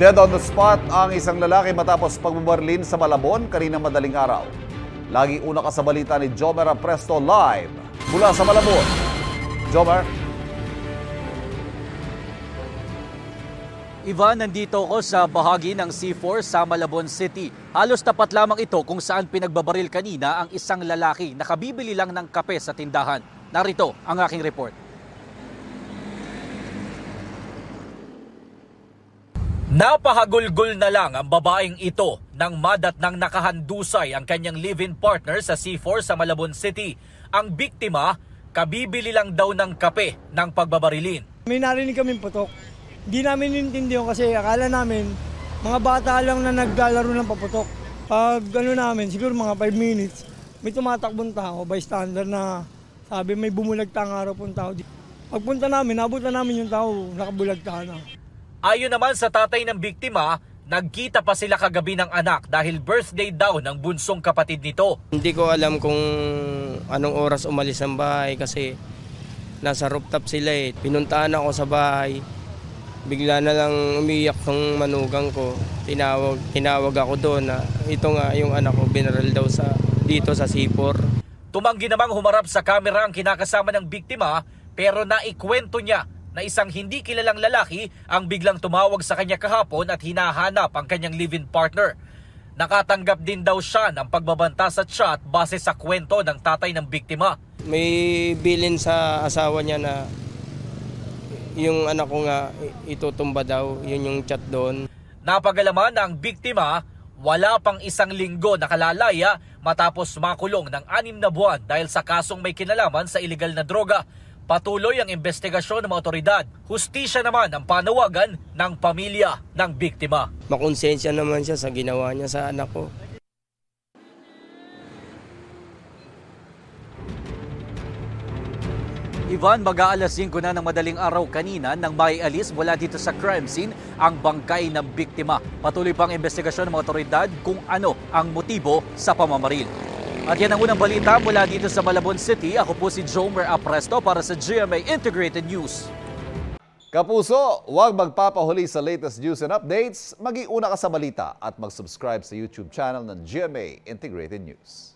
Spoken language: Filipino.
Dead on the spot ang isang lalaki matapos pagbubarlin sa Malabon kaninang madaling araw. Laging una ka sa balita ni Jomer Apresto live mula sa Malabon. Jomer? Ivan, nandito ako sa bahagi ng C4 sa Malabon City. Halos tapat lamang ito kung saan pinagbabaril kanina ang isang lalaki na kabibili lang ng kape sa tindahan. Narito ang aking report. Napahagulgol na lang ang babaeng ito nang madat nang nakahandusay ang kanyang live-in partner sa C4 sa Malabon City. Ang biktima, kabibili lang daw ng kape ng pagbabarilin. May narinig kaming putok. Hindi namin nintindihan kasi akala namin mga bata lang na naglalaro ng paputok. Pag namin, siguro mga 5 minutes, may tumatakbong tao, bystander na sabi may bumulagta ang araw pong tao. Pagpunta namin, nabutan namin yung tao, nakabulagta na. Ayon naman sa tatay ng biktima, nagkita pa sila kagabi ng anak dahil birthday daw ng bunsong kapatid nito. Hindi ko alam kung anong oras umalis ang bahay kasi nasa rooftop sila eh. Pinuntahan ako sa bahay, bigla na lang umiyak ng manugang ko. Tinawag ako doon na ito nga yung anak ko binaral daw dito sa C4. Tumanggi namang humarap sa kamera ang kinakasama ng biktima pero naikwento niya na isang hindi kilalang lalaki ang biglang tumawag sa kanya kahapon at hinahanap ang kanyang live-in partner. Nakatanggap din daw siya ng pagbabanta sa chat base sa kwento ng tatay ng biktima. May bilin sa asawa niya na yung anak ko nga itutumba daw, yun yung chat doon. Napagalaman na ang biktima wala pang 1 linggo nakalalaya matapos makulong ng 6 na buwan dahil sa kasong may kinalaman sa iligal na droga. Patuloy ang investigasyon ng mga otoridad. Hustisya naman ang panawagan ng pamilya ng biktima. Makonsensya naman siya sa ginawa niya sa anak ko. Ivan, mag-aalas 5 na ng madaling araw kanina nang maialis mula dito sa crime scene ang bangkay ng biktima. Patuloy pang investigasyon ng mga otoridad kung ano ang motibo sa pamamaril. At yan ang unang balita mula dito sa Malabon City. Ako po si Jomer Apresto para sa GMA Integrated News. Kapuso, huwag magpapahuli sa latest news and updates. Maging una ka sa balita at mag-subscribe sa YouTube channel ng GMA Integrated News.